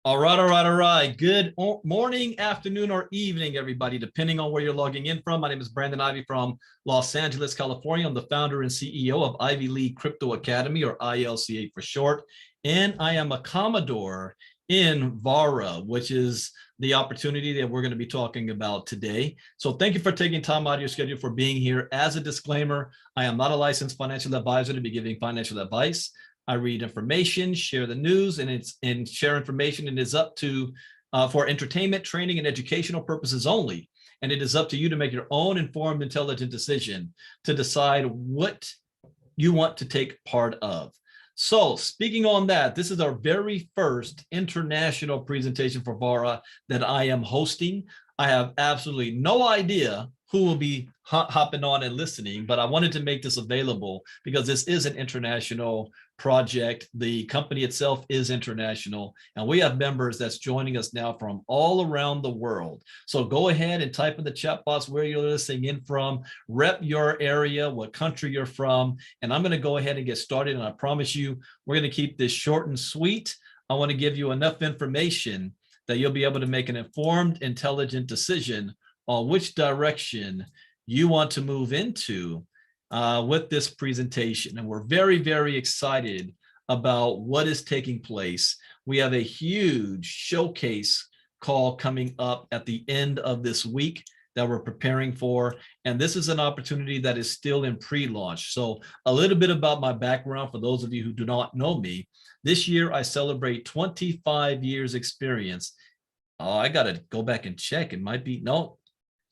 All right. Good morning, afternoon, or evening, everybody, depending on where you're logging in from. My name is Brandon Ivy from Los Angeles, California. I'm the founder and CEO of Ivy League Crypto Academy, or ILCA for short. And I am a Commodore in Vara, which is the opportunity that we're going to be talking about today. So thank you for taking time out of your schedule for being here. As a disclaimer, I am not a licensed financial advisor to be giving financial advice. I read information, share the news, and share information, and it's up to for entertainment, training, and educational purposes only. And it is up to you to make your own informed, intelligent decision to decide what you want to take part of. So speaking on that, this is our very first international presentation for Vara that I am hosting. I have absolutely no idea who will be hopping on and listening, but I wanted to make this available because this is an international project. The company itself is international, and we have members that's joining us now from all around the world. So go ahead and type in the chat box where you're listening in from, rep your area, what country you're from, and I'm going to go ahead and get started. And I promise you, we're going to keep this short and sweet. I want to give you enough information that you'll be able to make an informed, intelligent decision on which direction you want to move into with this presentation. And we're very, very excited about what is taking place. We have a huge showcase call coming up at the end of this week that we're preparing for. And this is an opportunity that is still in pre-launch. So a little bit about my background for those of you who do not know me. This year, I celebrate 25 years experience. Oh, I got to go back and check. It might be, no.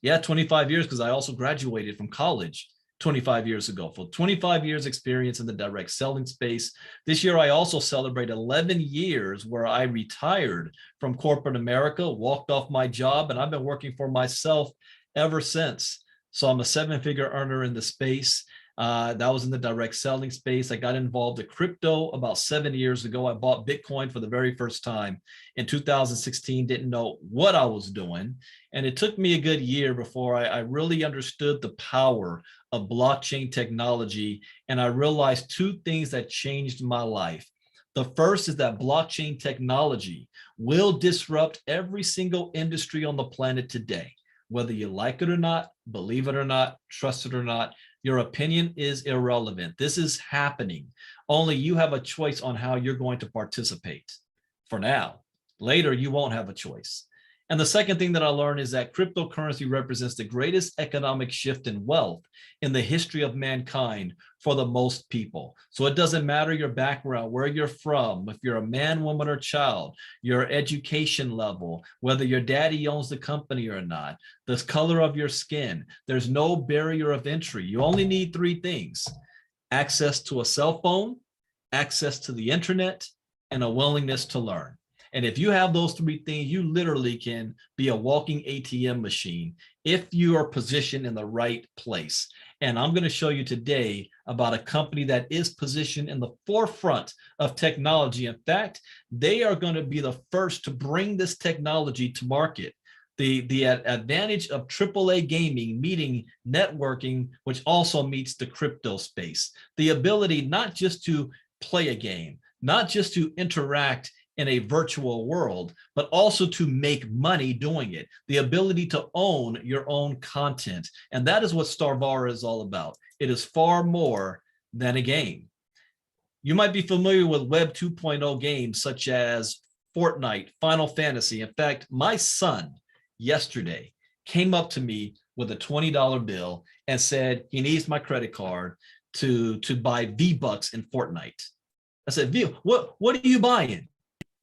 Yeah, 25 years, because I also graduated from college 25 years ago. For 25 years experience in the direct selling space. This year, I also celebrate 11 years where I retired from corporate America, walked off my job, and I've been working for myself ever since. So I'm a seven-figure earner in the space. That was in the direct selling space. I got involved in crypto about 7 years ago. I bought Bitcoin for the very first time in 2016, didn't know what I was doing. And it took me a good year before I really understood the power of blockchain technology. And I realized two things that changed my life. The first is that blockchain technology will disrupt every single industry on the planet today. Whether you like it or not, believe it or not, trust it or not, your opinion is irrelevant. This is happening. Only you have a choice on how you're going to participate. For now. Later, you won't have a choice. And the second thing that I learned is that cryptocurrency represents the greatest economic shift in wealth in the history of mankind for the most people. So it doesn't matter your background, where you're from, if you're a man, woman, or child, your education level, whether your daddy owns the company or not, the color of your skin, there's no barrier of entry. You only need three things: access to a cell phone, access to the internet, and a willingness to learn. And if you have those three things, you literally can be a walking ATM machine if you are positioned in the right place. And I'm going to show you today about a company that is positioned in the forefront of technology. In fact, they are going to be the first to bring this technology to market. The advantage of AAA gaming meeting networking, which also meets the crypto space. The ability not just to play a game, not just to interact in a virtual world, but also to make money doing it. The ability to own your own content. And that is what Starvara is all about. It is far more than a game. You might be familiar with Web 2.0 games such as Fortnite, Final Fantasy. In fact, my son yesterday came up to me with a $20 bill and said he needs my credit card to buy V-Bucks in Fortnite. I said, what are you buying?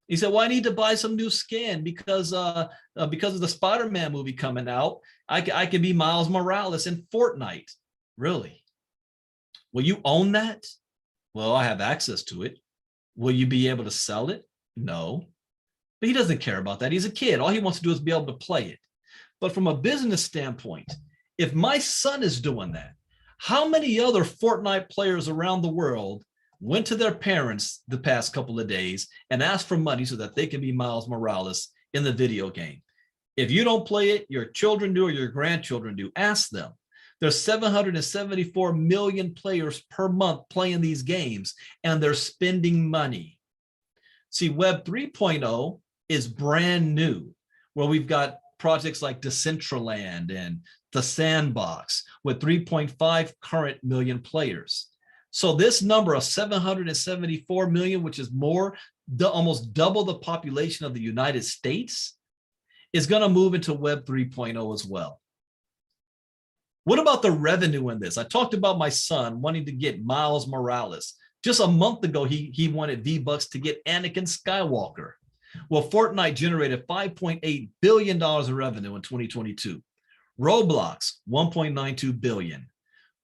He said, well, I need to buy some new skin because of the Spider-Man movie coming out. I can be Miles Morales in Fortnite. Really? Will you own that? Well, I have access to it. Will you be able to sell it? No. But he doesn't care about that. He's a kid. All he wants to do is be able to play it. But from a business standpoint, if my son is doing that, how many other Fortnite players around the world went to their parents the past couple of days and asked for money so that they can be Miles Morales in the video game? If you don't play it, your children do or your grandchildren do. Ask them. There's 774 million players per month playing these games, and they're spending money. See, Web 3.0 is brand new, where we've got projects like Decentraland and The Sandbox with 3.5 current million players. So this number of 774 million, which is more, almost double the population of the United States, is going to move into Web 3.0 as well. What about the revenue in this? I talked about my son wanting to get Miles Morales. Just a month ago, he wanted V-Bucks to get Anakin Skywalker. Well, Fortnite generated $5.8 billion in revenue in 2022. Roblox, $1.92 billion.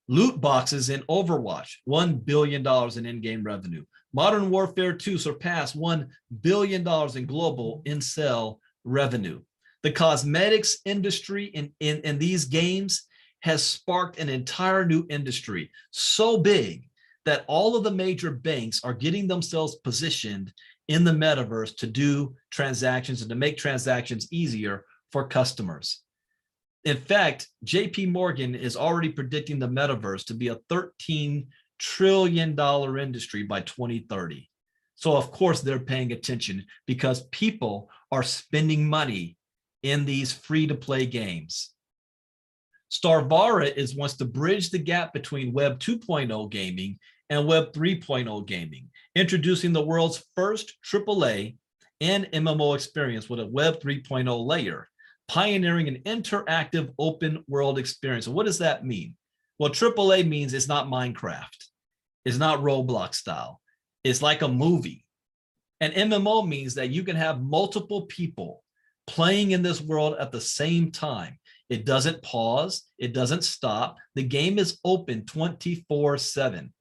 Loot boxes in Overwatch, $1 billion in in-game revenue. Modern Warfare 2 surpassed $1 billion in global in-sell revenue. The cosmetics industry in these games has sparked an entire new industry, so big that all of the major banks are getting themselves positioned in the metaverse to do transactions and to make transactions easier for customers. In fact, JP Morgan is already predicting the metaverse to be a $13 trillion industry by 2030. So of course they're paying attention because people are spending money in these free-to-play games. Starvara wants to bridge the gap between Web 2.0 gaming and Web 3.0 gaming, introducing the world's first AAA and MMO experience with a Web 3.0 layer, pioneering an interactive open world experience. So what does that mean? Well, AAA means it's not Minecraft. It's not Roblox style. It's like a movie. And MMO means that you can have multiple people playing in this world at the same time. It doesn't pause. It doesn't stop. The game is open 24/7.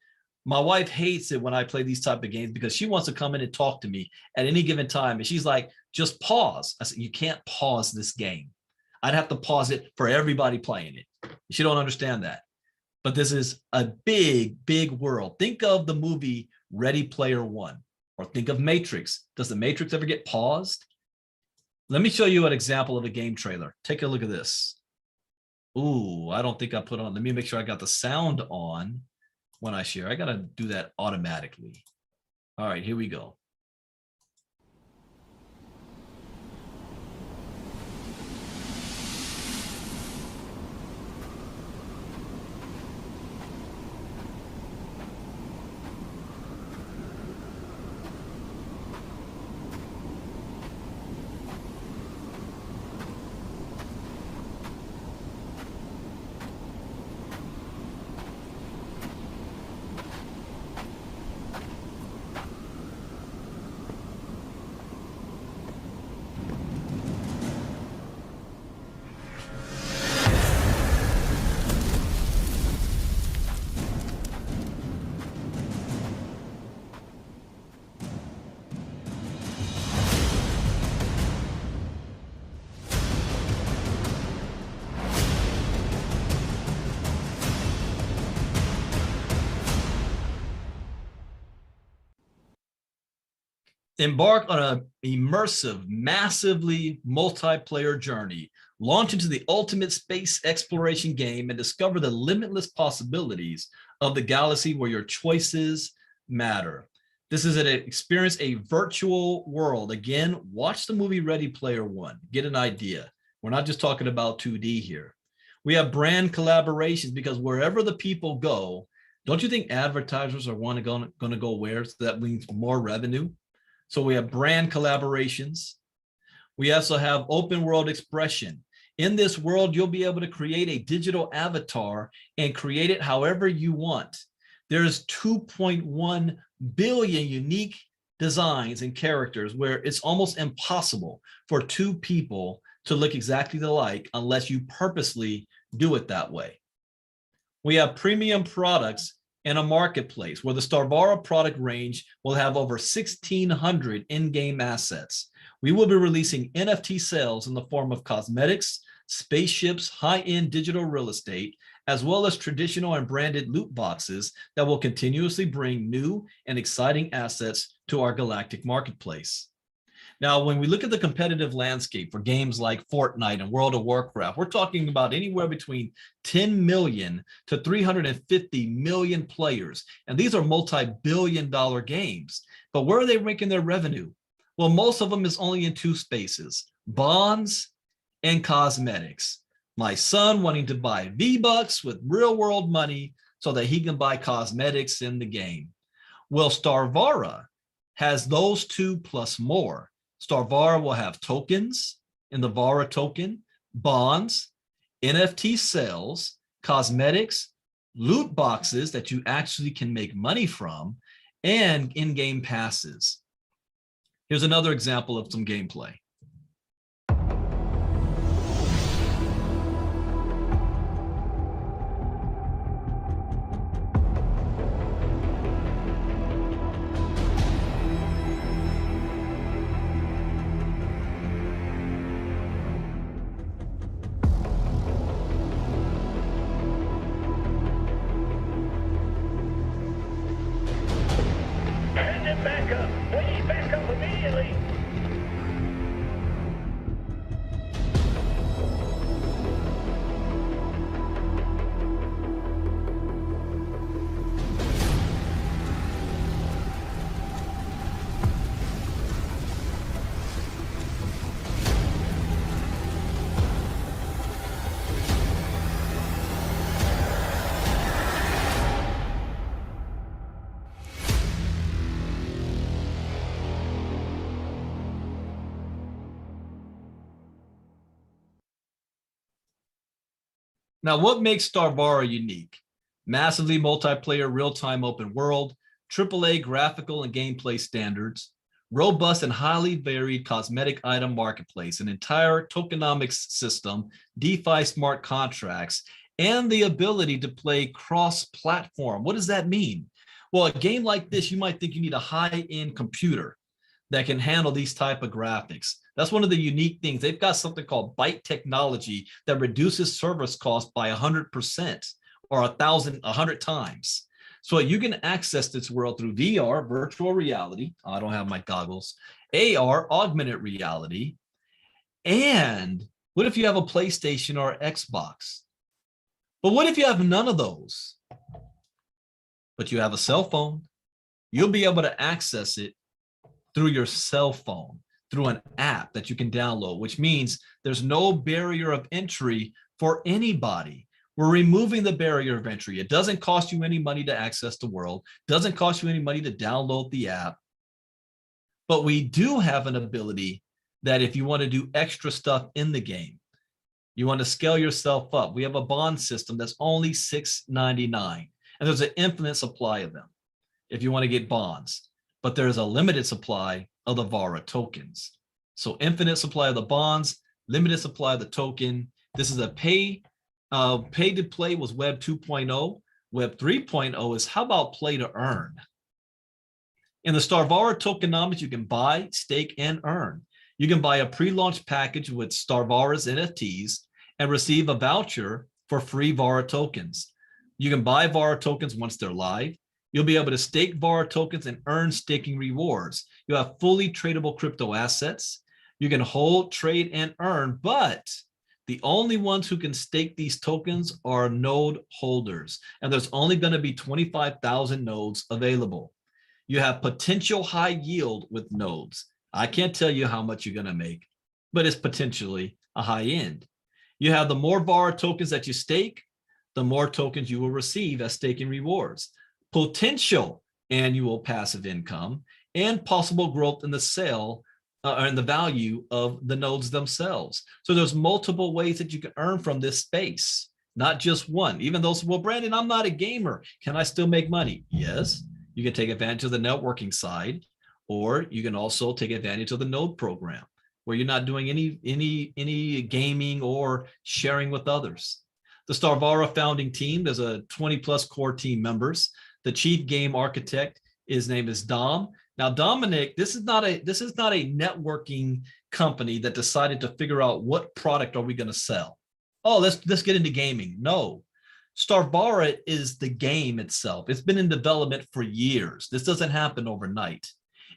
My wife hates it when I play these type of games because she wants to come in and talk to me at any given time. And she's like, just pause. I said, you can't pause this game. I'd have to pause it for everybody playing it. She don't understand that. But this is a big, big world. Think of the movie Ready Player One, or think of Matrix. Does the Matrix ever get paused? Let me show you an example of a game trailer. Take a look at this. Ooh, I don't think I put on. Let me make sure I got the sound on when I share. I got to do that automatically. All right, here we go. Embark on an immersive, massively multiplayer journey. Launch into the ultimate space exploration game and discover the limitless possibilities of the galaxy where your choices matter. This is an experience, a virtual world. Again, watch the movie Ready Player One. Get an idea. We're not just talking about 2D here. We have brand collaborations because wherever the people go, don't you think advertisers are going to go where? So that means more revenue. So we have brand collaborations. We also have open world expression. In this world, you'll be able to create a digital avatar and create it however you want. There's 2.1 billion unique designs and characters where it's almost impossible for two people to look exactly alike unless you purposely do it that way. We have premium products and a marketplace where the Starvara product range will have over 1,600 in-game assets. We will be releasing NFT sales in the form of cosmetics, spaceships, high-end digital real estate, as well as traditional and branded loot boxes that will continuously bring new and exciting assets to our galactic marketplace. Now, when we look at the competitive landscape for games like Fortnite and World of Warcraft, we're talking about anywhere between 10 million to 350 million players. And these are multi-billion-dollar games. But where are they making their revenue? Well, most of them is only in two spaces, bonds and cosmetics. My son wanting to buy V-Bucks with real world money so that he can buy cosmetics in the game. Well, Starvara has those two plus more. Starvara will have tokens in the Vara token, bonds, NFT sales, cosmetics, loot boxes that you actually can make money from, and in-game passes. Here's another example of some gameplay. Back up! Please back up immediately! Now, what makes Starvara unique? Massively multiplayer real-time open world, AAA graphical and gameplay standards, robust and highly varied cosmetic item marketplace, an entire tokenomics system, DeFi smart contracts, and the ability to play cross-platform. What does that mean? Well, a game like this, you might think you need a high-end computer that can handle these type of graphics. That's one of the unique things. They've got something called byte technology that reduces service costs by 100% or 100 times. So you can access this world through VR, virtual reality. I don't have my goggles. AR, augmented reality. And what if you have a PlayStation or Xbox? But what if you have none of those, but you have a cell phone? You'll be able to access it through your cell phone, through an app that you can download, which means there's no barrier of entry for anybody. We're removing the barrier of entry. It doesn't cost you any money to access the world, doesn't cost you any money to download the app. But we do have an ability that if you want to do extra stuff in the game, you want to scale yourself up. We have a bond system that's only $6.99, and there's an infinite supply of them if you want to get bonds. But there's a limited supply of the Vara tokens. So infinite supply of the bonds, limited supply of the token. This is a pay to play was Web 2.0. Web 3.0 is how about play to earn? In the Starvara tokenomics, you can buy, stake, and earn. You can buy a pre-launch package with Starvara's NFTs and receive a voucher for free Vara tokens. You can buy Vara tokens once they're live. You'll be able to stake Vara tokens and earn staking rewards. You have fully tradable crypto assets. You can hold, trade, and earn, but the only ones who can stake these tokens are node holders. And there's only going to be 25,000 nodes available. You have potential high yield with nodes. I can't tell you how much you're going to make, but it's potentially a high end. You have the more Vara tokens that you stake, the more tokens you will receive as staking rewards. Potential annual passive income, and possible growth in the sale or in the value of the nodes themselves. So there's multiple ways that you can earn from this space, not just one. Even those, well, Brandon, I'm not a gamer. Can I still make money? Yes, you can take advantage of the networking side, or you can also take advantage of the node program where you're not doing any gaming or sharing with others. The Starvara founding team, there's a 20 plus core team members. The chief game architect, his name is Dom. Now, Dominic, this is not a networking company that decided to figure out what product are we going to sell. Oh, let's get into gaming. No, Starvara is the game itself. It's been in development for years. This doesn't happen overnight.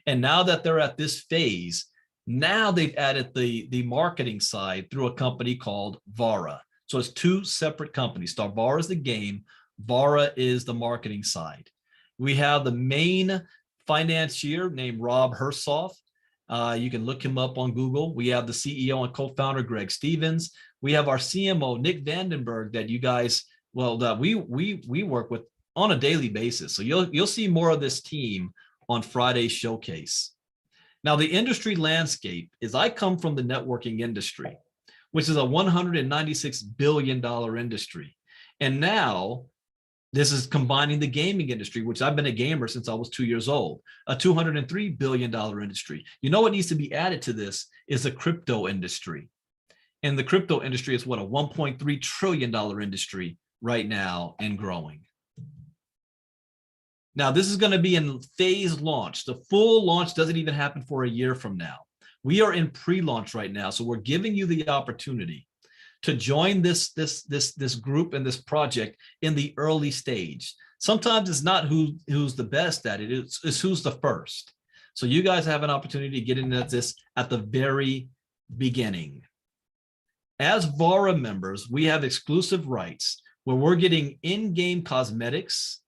And now that they're at this phase, now they've added the marketing side through a company called Vara. So it's two separate companies. Starvara is the game. Vara is the marketing side. We have the main financier named Rob Hersoff. You can look him up on Google. We have the CEO and co-founder, Greg Stevens. We have our CMO, Nick Vandenberg, that you guys, well, that we work with on a daily basis. So you'll see more of this team on Friday's showcase. Now, the industry landscape is, I come from the networking industry, which is a $196 billion industry. And now this is combining the gaming industry, which I've been a gamer since I was 2 years old, a $203 billion industry. You know what needs to be added to this is the crypto industry. And the crypto industry is what, a $1.3 trillion industry right now and growing. Now, this is going to be in phase launch. The full launch doesn't even happen for a year from now. We are in pre-launch right now. So we're giving you the opportunity to join this group and this project in the early stage. Sometimes it's not who's the best at it, it's who's the first. So you guys have an opportunity to get into this at the very beginning. As Vara members, we have exclusive rights where we're getting in-game cosmetics.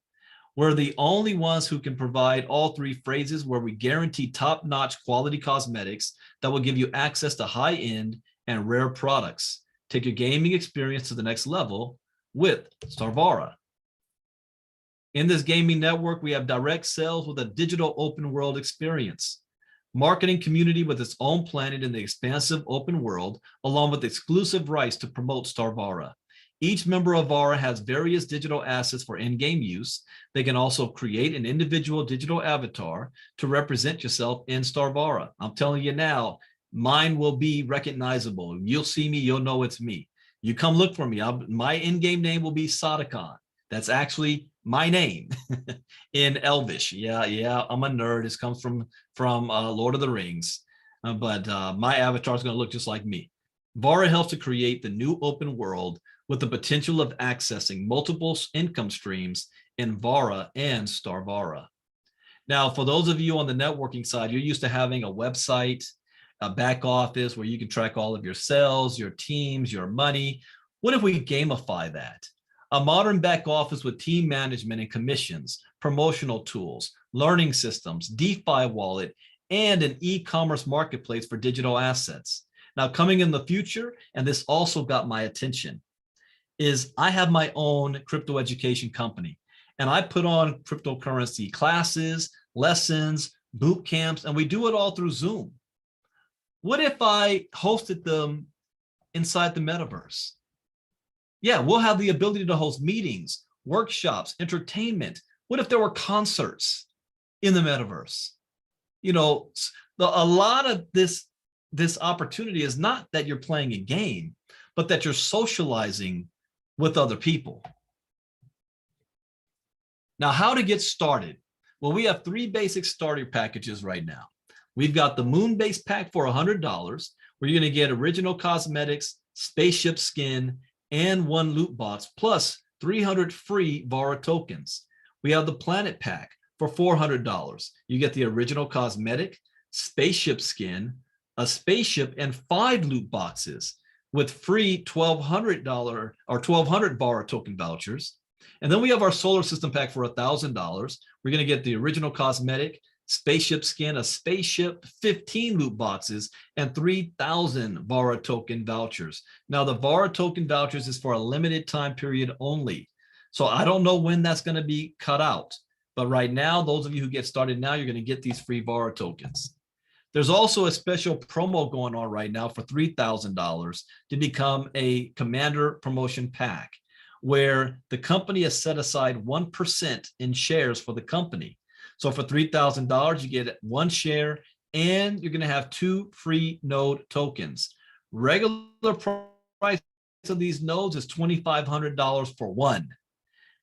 We're the only ones who can provide all three phrases, where we guarantee top-notch quality cosmetics that will give you access to high-end and rare products. Take your gaming experience to the next level with Starvara. In this gaming network, we have direct sales with a digital open world experience, marketing community with its own planet in the expansive open world, along with exclusive rights to promote Starvara. Each member of Vara has various digital assets for in-game use. They can also create an individual digital avatar to represent yourself in Starvara. I'm telling you now, mine will be recognizable. You'll see me, you'll know it's me. You come look for me. My in-game name will be Sadakon. That's actually my name in Elvish. Yeah, I'm a nerd. This comes from Lord of the Rings, but my avatar is going to look just like me. Vara helps to create the new open world with the potential of accessing multiple income streams in Vara and Starvara. Now, for those of you on the networking side, you're used to having a website, a back office where you can track all of your sales, your teams, your money. What if we gamify that? A modern back office with team management and commissions, promotional tools, learning systems, DeFi wallet, and an e-commerce marketplace for digital assets. Now, coming in the future, and this also got my attention, is I have my own crypto education company, and I put on cryptocurrency classes, lessons, boot camps, and we do it all through Zoom. What if I hosted them inside the metaverse? Yeah, we'll have the ability to host meetings, workshops, entertainment. What if there were concerts in the metaverse? You know, a lot of this opportunity is not that you're playing a game, but that you're socializing with other people. Now, how to get started? Well, we have 3 basic starter packages right now. We've got the Moon-based pack for $100, where you're going to get original cosmetics, spaceship skin, and 1 loot box, plus 300 free Vara tokens. We have the Planet pack for $400. You get the original cosmetic, spaceship skin, a spaceship, and 5 loot boxes with free $1,200 or 1,200 Vara token vouchers. And then we have our solar system pack for $1,000. We're going to get the original cosmetic, spaceship skin, a spaceship, 15 loot boxes, and 3,000 Vara token vouchers. Now, the Vara token vouchers is for a limited time period only. So I don't know when that's going to be cut out. But right now, those of you who get started now, you're going to get these free Vara tokens. There's also a special promo going on right now for $3,000 to become a commander promotion pack, where the company has set aside 1% in shares for the company. So for $3,000, you get 1 share, and you're going to have 2 free node tokens. Regular price of these nodes is $2,500 for 1.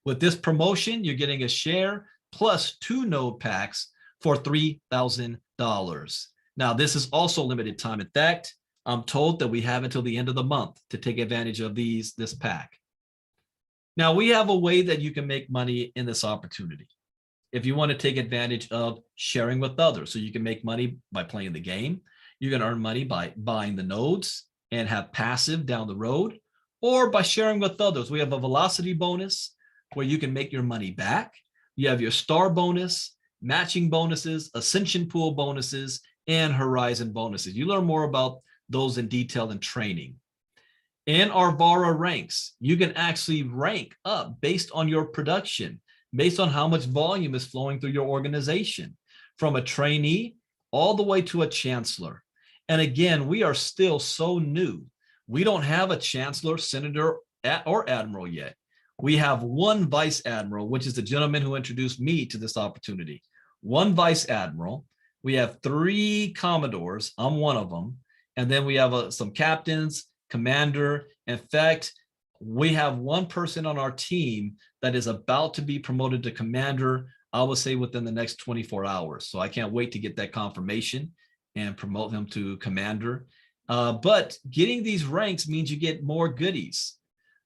With this promotion, you're getting a share plus 2 node packs for $3,000. Now, this is also limited time. In fact, I'm told that we have until the end of the month to take advantage of this pack. Now, we have a way that you can make money in this opportunity. If you want to take advantage of sharing with others, so you can make money by playing the game, you can earn money by buying the nodes and have passive down the road, or by sharing with others. We have a velocity bonus where you can make your money back. You have your star bonus, matching bonuses, ascension pool bonuses, and Horizon bonuses. You learn more about those in detail in training. In our Vara ranks, you can actually rank up based on your production, based on how much volume is flowing through your organization, from a trainee all the way to a chancellor. And again, we are still so new. We don't have a chancellor, senator, or admiral yet. We have one vice admiral, which is the gentleman who introduced me to this opportunity. One vice admiral. We have 3 commodores. I'm one of them. And then we have some captains, commander. In fact, we have one person on our team that is about to be promoted to commander, I would say within the next 24 hours. So I can't wait to get that confirmation and promote him to commander. But getting these ranks means you get more goodies.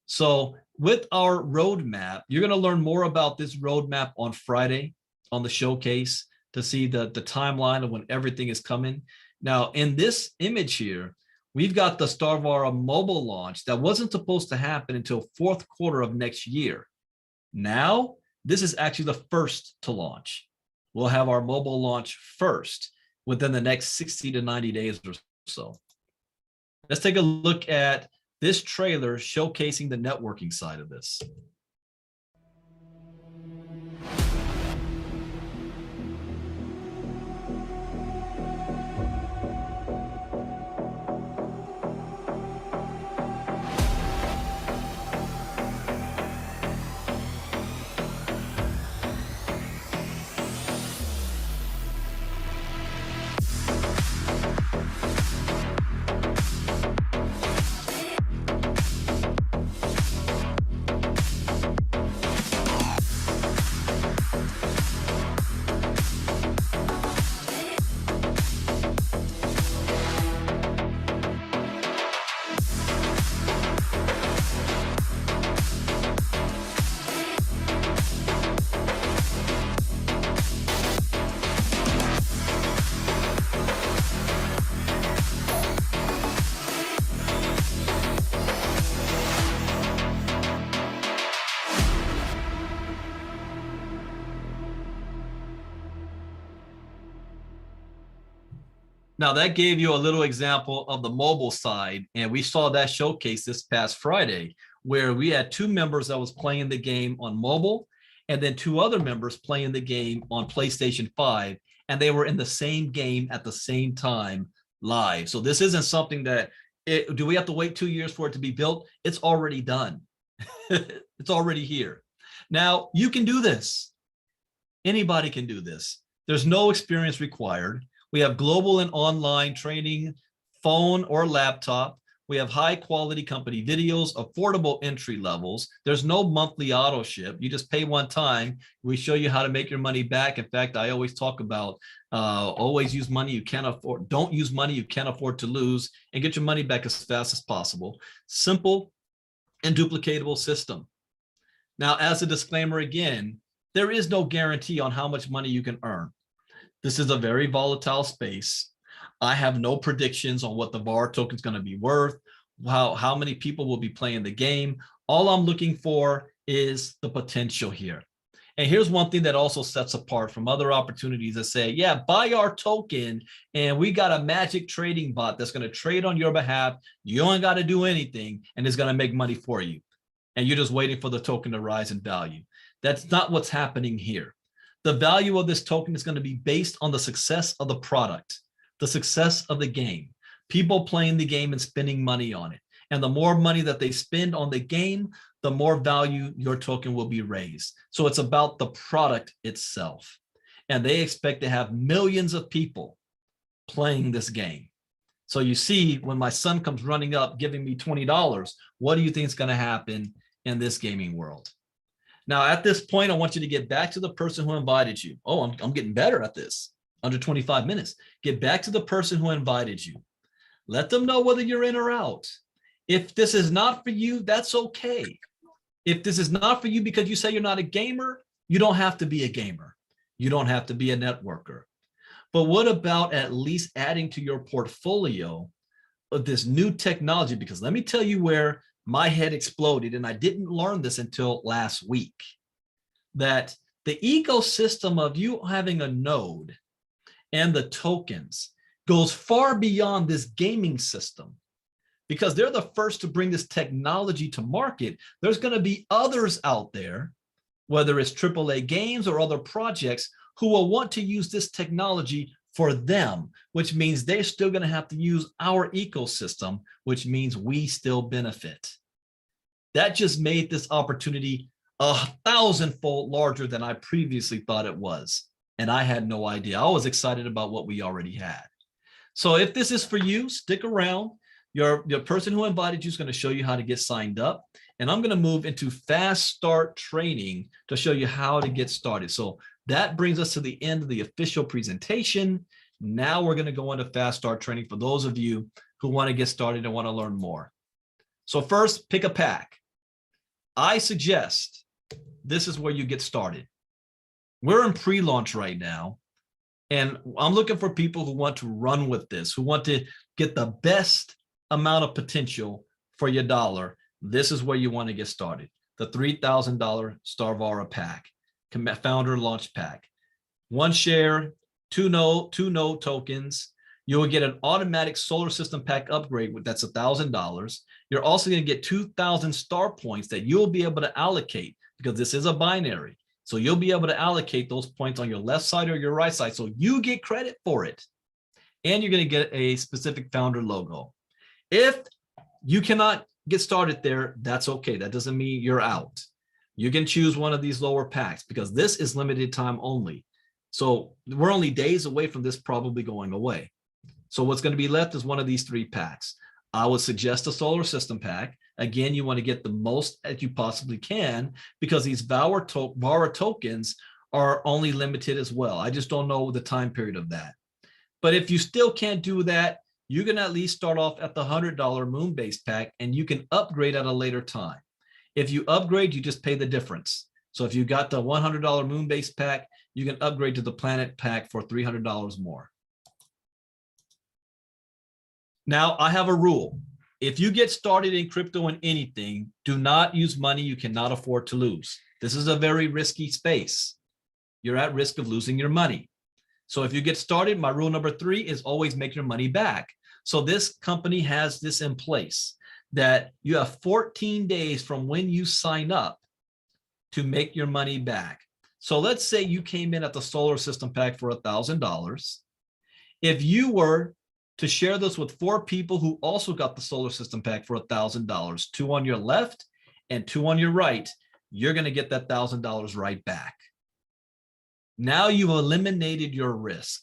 So with our roadmap, you're going to learn more about this roadmap on Friday on the showcase to see the timeline of when everything is coming. Now, in this image here, we've got the Starvara mobile launch that wasn't supposed to happen until 4th quarter of next year. Now, this is actually the first to launch. We'll have our mobile launch first within the next 60 to 90 days or so. Let's take a look at this trailer showcasing the networking side of this. Now that gave you a little example of the mobile side, and we saw that showcase this past Friday, where we had 2 members that was playing the game on mobile, and then 2 other members playing the game on PlayStation 5, and they were in the same game at the same time live. So this isn't something that, do we have to wait 2 years for it to be built? It's already done. It's already here. Now, you can do this. Anybody can do this. There's no experience required. We have global and online training, phone or laptop. We have high quality company videos, affordable entry levels. There's no monthly auto ship. You just pay one time. We show you how to make your money back. In fact, I always talk about always use money you can't afford. Don't use money you can't afford to lose, and get your money back as fast as possible. Simple and duplicatable system. Now, as a disclaimer again, there is no guarantee on how much money you can earn. This is a very volatile space. I have no predictions on what the Vara token is going to be worth, how many people will be playing the game. All I'm looking for is the potential here. And here's one thing that also sets apart from other opportunities that say, yeah, buy our token and we got a magic trading bot that's going to trade on your behalf. You don't got to do anything and it's going to make money for you. And you're just waiting for the token to rise in value. That's not what's happening here. The value of this token is going to be based on the success of the product, the success of the game, people playing the game and spending money on it. And the more money that they spend on the game, the more value your token will be raised. So it's about the product itself. And they expect to have millions of people playing this game. So you see, when my son comes running up, giving me $20, what do you think is going to happen in this gaming world? Now, at this point, I want you to get back to the person who invited you. Oh, I'm getting better at this. Under 25 minutes. Get back to the person who invited you. Let them know whether you're in or out. If this is not for you, that's okay. If this is not for you because you say you're not a gamer, you don't have to be a gamer. You don't have to be a networker. But what about at least adding to your portfolio of this new technology? Because let me tell you where my head exploded, and I didn't learn this until last week, that the ecosystem of you having a node and the tokens goes far beyond this gaming system. Because they're the first to bring this technology to market, there's going to be others out there, whether it's AAA games or other projects, who will want to use this technology for them, which means they're still going to have to use our ecosystem, which means we still benefit. That just made this opportunity 1,000-fold larger than I previously thought it was. And I had no idea. I was excited about what we already had. So if this is for you, stick around. Your person who invited you is going to show you how to get signed up. And I'm going to move into fast start training to show you how to get started. So that brings us to the end of the official presentation. Now we're going to go into fast start training for those of you who want to get started and want to learn more. So first, pick a pack. I suggest this is where you get started. We're in pre-launch right now, and I'm looking for people who want to run with this, who want to get the best amount of potential for your dollar. This is where you want to get started. The $3,000 Starvara pack, founder launch pack. 1 share, 2 node tokens. You will get an automatic solar system pack upgrade. That's $1,000. You're also going to get 2,000 star points that you'll be able to allocate, because this is a binary. So you'll be able to allocate those points on your left side or your right side. So you get credit for it. And you're going to get a specific founder logo. If you cannot get started there, that's okay. That doesn't mean you're out. You can choose one of these lower packs, because this is limited time only. So we're only days away from this probably going away. So what's going to be left is one of these 3 packs. I would suggest a solar system pack. Again, you want to get the most that you possibly can, because these Vara tokens are only limited as well. I just don't know the time period of that. But if you still can't do that, you can at least start off at the $100 moon-based pack, and you can upgrade at a later time. If you upgrade, you just pay the difference. So if you got the $100 moon-based pack, you can upgrade to the planet pack for $300 more. Now, I have a rule. If you get started in crypto and anything, do not use money you cannot afford to lose. This is a very risky space. You're at risk of losing your money. So if you get started, my rule number 3 is always make your money back. So this company has this in place, that you have 14 days from when you sign up to make your money back. So let's say you came in at the solar system pack for $1,000. If you were to share this with 4 people who also got the solar system pack for $1,000, 2 on your left and 2 on your right, you're going to get that $1,000 right back. Now you've eliminated your risk.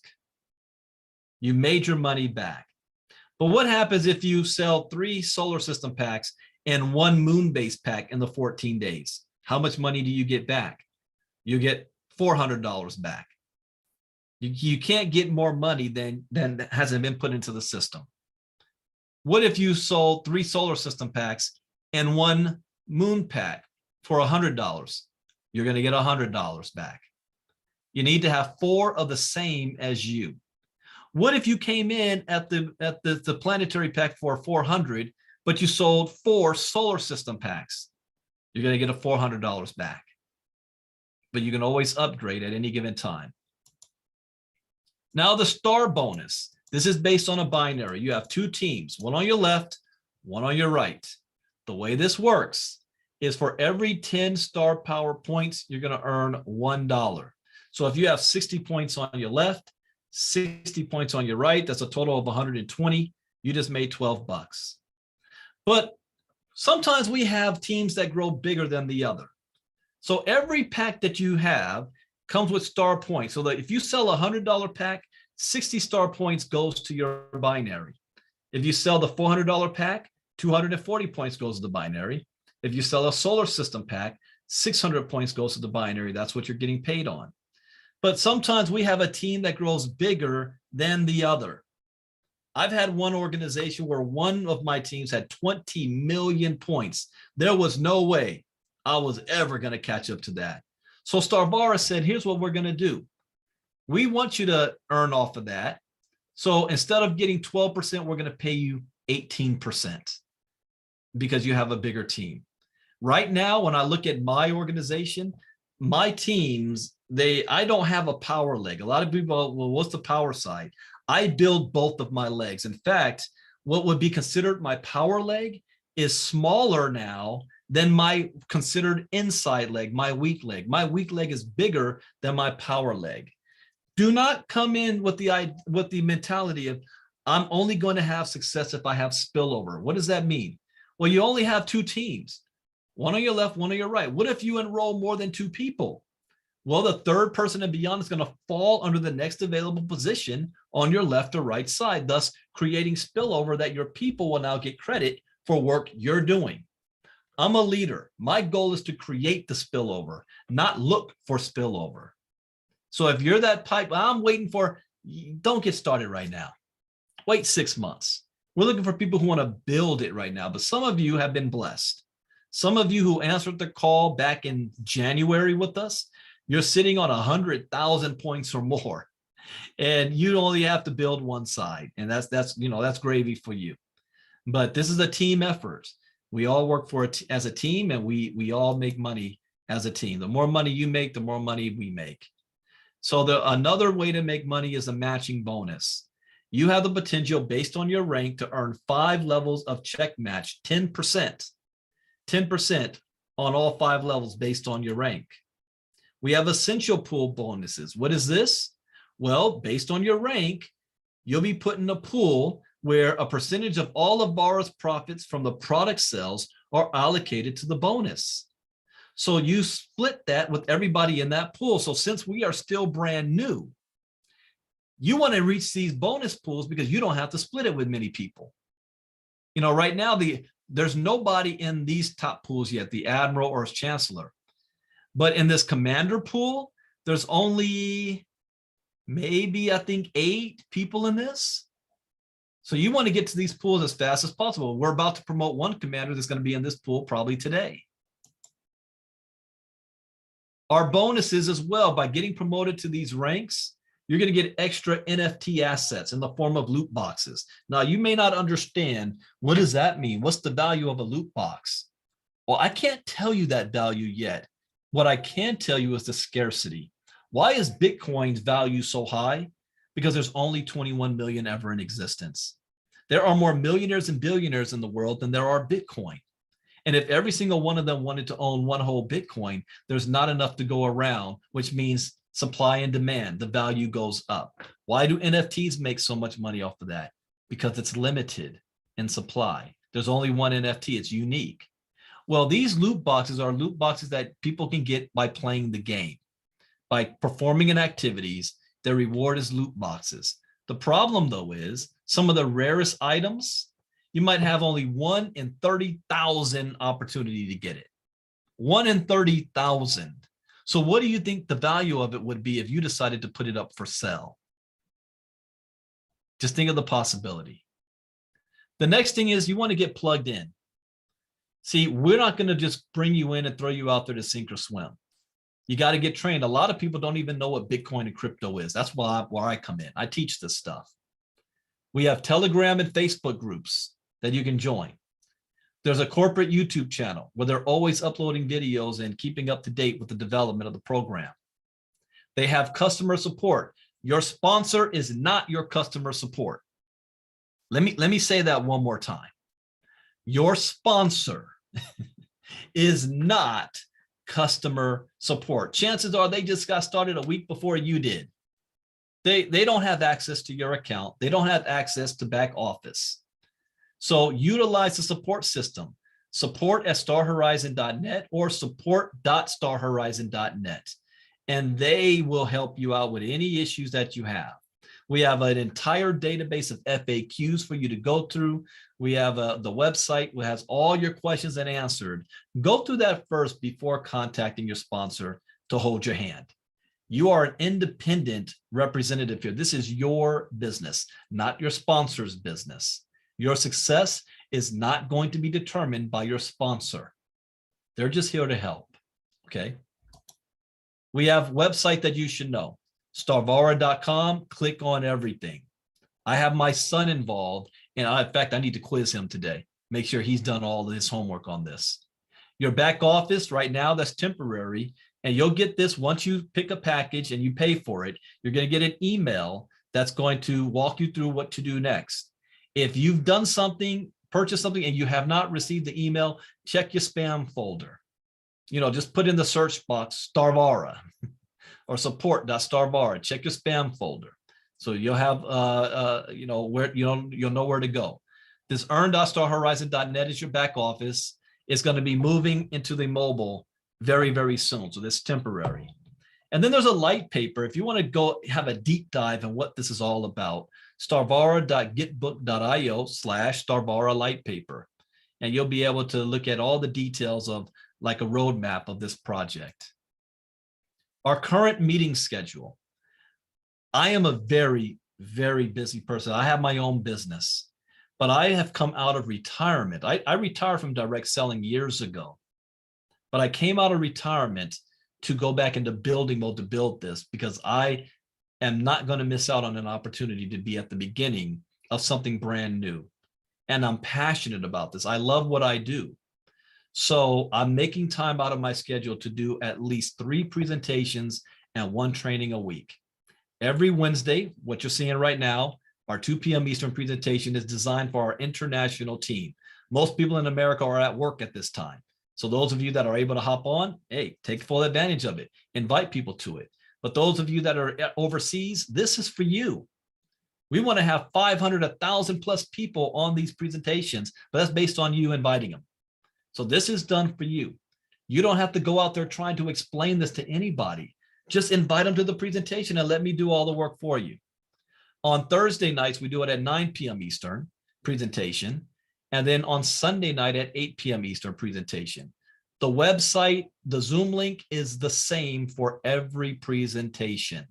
You made your money back. But what happens if you sell 3 solar system packs and 1 moon-based pack in the 14 days? How much money do you get back? You get $400 back. You can't get more money than hasn't been put into the system. What if you sold 3 solar system packs and 1 moon pack for $100? You're going to get $100 back. You need to have 4 of the same as you. What if you came in at the planetary pack for $400, but you sold 4 solar system packs? You're going to get a $400 back. But you can always upgrade at any given time. Now the star bonus. This is based on a binary. You have 2 teams, one on your left, one on your right. The way this works is for every 10 star power points, you're going to earn $1. So if you have 60 points on your left, 60 points on your right, that's a total of 120. You just made 12 bucks. But sometimes we have teams that grow bigger than the other. So every pack that you have comes with star points. So that if you sell a $100 pack, 60 star points goes to your binary. If you sell the $400 pack, 240 points goes to the binary. If you sell a solar system pack, 600 points goes to the binary. That's what you're getting paid on. But sometimes we have a team that grows bigger than the other. I've had one organization where one of my teams had 20 million points. There was no way I was ever going to catch up to that. So Starvara said, here's what we're going to do. We want you to earn off of that. So instead of getting 12%, we're going to pay you 18% because you have a bigger team. Right now, when I look at my organization, my teams I don't have a power leg. A lot of people, well, what's the power side? I build both of my legs. In fact, what would be considered my power leg is smaller now than my considered inside leg, my weak leg. My weak leg is bigger than my power leg. Do not come in with the mentality of, I'm only going to have success if I have spillover. What does that mean? Well, you only have two teams, one on your left, one on your right. What if you enroll more than two people? Well, the third person and beyond is going to fall under the next available position on your left or right side, thus creating spillover that your people will now get credit for work you're doing. I'm a leader. My goal is to create the spillover, not look for spillover. So if you're that type, I'm waiting for, don't get started right now. Wait 6 months. We're looking for people who want to build it right now. But some of you have been blessed. Some of you who answered the call back in January with us, you're sitting on 100,000 points or more, and you only have to build one side. And that's gravy for you. But this is a team effort. We all work for as a team, and we all make money as a team. The more money you make, the more money we make. So another way to make money is a matching bonus. You have the potential based on your rank to earn 5 levels of check match, 10%. 10% on all 5 levels based on your rank. We have essential pool bonuses. What is this? Well, based on your rank, you'll be put in a pool where a percentage of all of Vara's profits from the product sales are allocated to the bonus. So you split that with everybody in that pool. So since we are still brand new, you want to reach these bonus pools because you don't have to split it with many people. You know, right now, there's nobody in these top pools yet, the Admiral or Chancellor. But in this commander pool, there's only maybe, I think, 8 people in this. So you want to get to these pools as fast as possible. We're about to promote one commander that's going to be in this pool probably today. Our bonuses as well, by getting promoted to these ranks, you're going to get extra NFT assets in the form of loot boxes. Now, you may not understand, what does that mean? What's the value of a loot box? Well, I can't tell you that value yet. What I can tell you is the scarcity. Why is Bitcoin's value so high? Because there's only 21 million ever in existence. There are more millionaires and billionaires in the world than there are Bitcoin. And if every single one of them wanted to own one whole Bitcoin, there's not enough to go around, which means supply and demand, the value goes up. Why do NFTs make so much money off of that? Because it's limited in supply. There's only one NFT, it's unique. Well, these loot boxes are loot boxes that people can get by playing the game. By performing in activities, their reward is loot boxes. The problem, though, is some of the rarest items, you might have only 1 in 30,000 opportunity to get it. 1 in 30,000. So what do you think the value of it would be if you decided to put it up for sale? Just think of the possibility. The next thing is you want to get plugged in. See, we're not going to just bring you in and throw you out there to sink or swim. You got to get trained. A lot of people don't even know what Bitcoin and crypto is. That's where I come in. I teach this stuff. We have Telegram and Facebook groups that you can join. There's a corporate YouTube channel where they're always uploading videos and keeping up to date with the development of the program. They have customer support. Your sponsor is not your customer support. Let me say that one more time. Your sponsor is not customer support. Chances are they just got started a week before you did. They don't have access to your account. They don't have access to back office. So utilize the support system, support@starhorizon.net or support.starhorizon.net, and they will help you out with any issues that you have. We have an entire database of FAQs for you to go through. We have the website that has all your questions and answered. Go through that first before contacting your sponsor to hold your hand. You are an independent representative here. This is your business, not your sponsor's business. Your success is not going to be determined by your sponsor. They're just here to help, okay? We have a website that you should know, starvara.com. Click on everything. I have my son involved, and in fact, I need to quiz him today. Make sure he's done all of his homework on this. Your back office right now, that's temporary. And you'll get this once you pick a package and you pay for it. You're going to get an email that's going to walk you through what to do next. If you've done something, purchased something, and you have not received the email, check your spam folder. Just put in the search box Starvara or support.starvara. Check your spam folder. So you'll have, where you'll know where to go. This earn.starhorizon.net is your back office. It's going to be moving into the mobile very, very soon. So that's temporary. And then there's a light paper. If you want to go have a deep dive in what this is all about, starvara.gitbook.io/Starvara light paper. And you'll be able to look at all the details of like a roadmap of this project. Our current meeting schedule. I am a very, very busy person. I have my own business, but I have come out of retirement. I retired from direct selling years ago, but I came out of retirement to go back into building mode to build this because I am not going to miss out on an opportunity to be at the beginning of something brand new. And I'm passionate about this. I love what I do. So I'm making time out of my schedule to do at least 3 presentations and 1 training a week. Every Wednesday, what you're seeing right now, our 2 p.m. Eastern presentation is designed for our international team. Most people in America are at work at this time. So those of you that are able to hop on, hey, take full advantage of it. Invite people to it. But those of you that are overseas, this is for you. We want to have 500, 1,000 plus people on these presentations, but that's based on you inviting them. So this is done for you. You don't have to go out there trying to explain this to anybody. Just invite them to the presentation and let me do all the work for you. On Thursday nights, we do it at 9 p.m. Eastern presentation. And then on Sunday night at 8 p.m. Eastern presentation. The website, the Zoom link is the same for every presentation.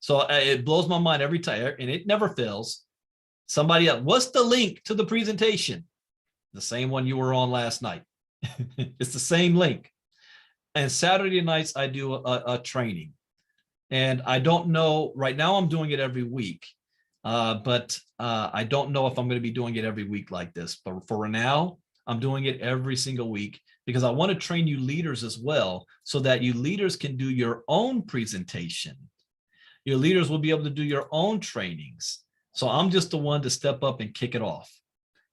So it blows my mind every time, and it never fails. Somebody else, what's the link to the presentation? The same one you were on last night. It's the same link. And Saturday nights, I do a training. And I don't know, right now I'm doing it every week. But I don't know if I'm going to be doing it every week like this. But for now, I'm doing it every single week because I want to train you leaders as well so that you leaders can do your own presentation. Your leaders will be able to do your own trainings. So I'm just the one to step up and kick it off.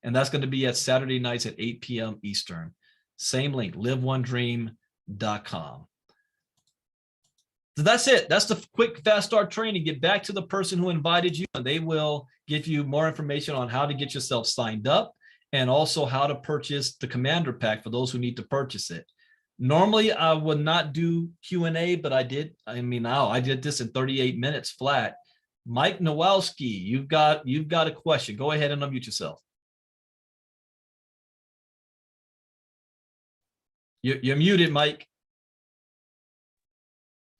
And that's going to be at Saturday nights at 8 p.m. Eastern. Same link, liveonedream.com. So that's it. That's the quick fast start training. Get back to the person who invited you, and they will give you more information on how to get yourself signed up and also how to purchase the commander pack for those who need to purchase it. Normally, I would not do Q&A, but I did. I did this in 38 minutes flat. Mike Nowalski, you've got a question. Go ahead and unmute yourself. You're muted, Mike.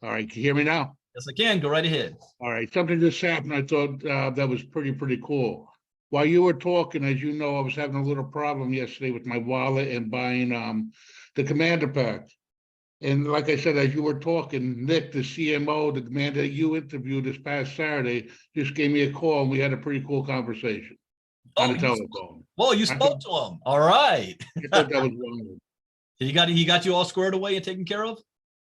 All right, can you hear me now? Yes, I can. Go right ahead. All right, something just happened. I thought that was pretty cool. While you were talking, as you know, I was having a little problem yesterday with my wallet and buying the commander pack. And like I said, as you were talking, Nick, the CMO, the commander you interviewed this past Saturday, just gave me a call, and we had a pretty cool conversation on the telephone. Well, you spoke to him. All right. I thought that was wonderful. He got you all squared away and taken care of?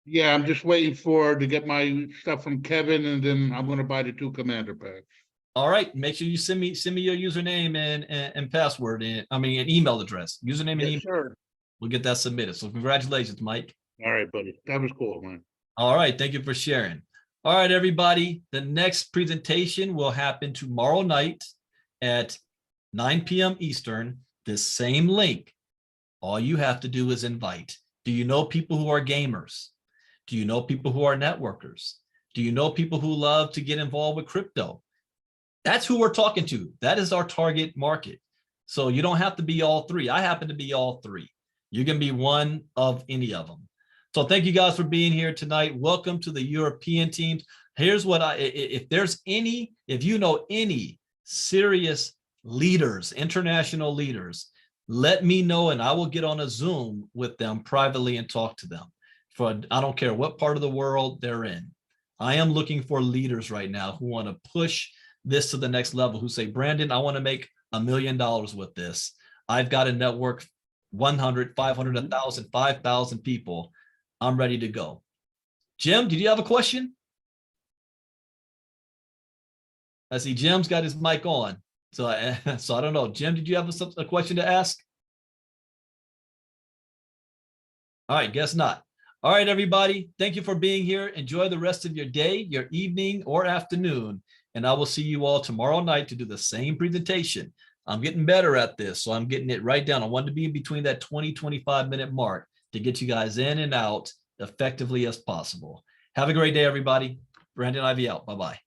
Yeah, I'm just waiting to get my stuff from Kevin, and then I'm going to buy the 2 commander packs. All right. Make sure you send me your username and password and an email address. Username and email. Sure. We'll get that submitted. So congratulations, Mike. All right, buddy. That was cool, man. All right. Thank you for sharing. All right, everybody. The next presentation will happen tomorrow night at 9 p.m. Eastern. This same link. All you have to do is invite. Do you know people who are gamers? Do you know people who are networkers? Do you know people who love to get involved with crypto? That's who we're talking to. That is our target market. So you don't have to be all 3. I happen to be all 3. You can be one of any of them. So thank you guys for being here tonight. Welcome to the European teams. Here's what if you know any serious leaders, international leaders, let me know and I will get on a Zoom with them privately and talk to them. I don't care what part of the world they're in. I am looking for leaders right now who want to push this to the next level, who say, Brandon, I want to make $1 million with this. I've got a network, 100, 500, 1,000, 5,000 people. I'm ready to go. Jim, did you have a question? I see Jim's got his mic on. So I don't know. Jim, did you have a question to ask? All right, guess not. All right, everybody. Thank you for being here. Enjoy the rest of your day, your evening, or afternoon. And I will see you all tomorrow night to do the same presentation. I'm getting better at this, so I'm getting it right down. I want to be in between that 20, 25-minute mark to get you guys in and out effectively as possible. Have a great day, everybody. Brandon Ivy out. Bye-bye.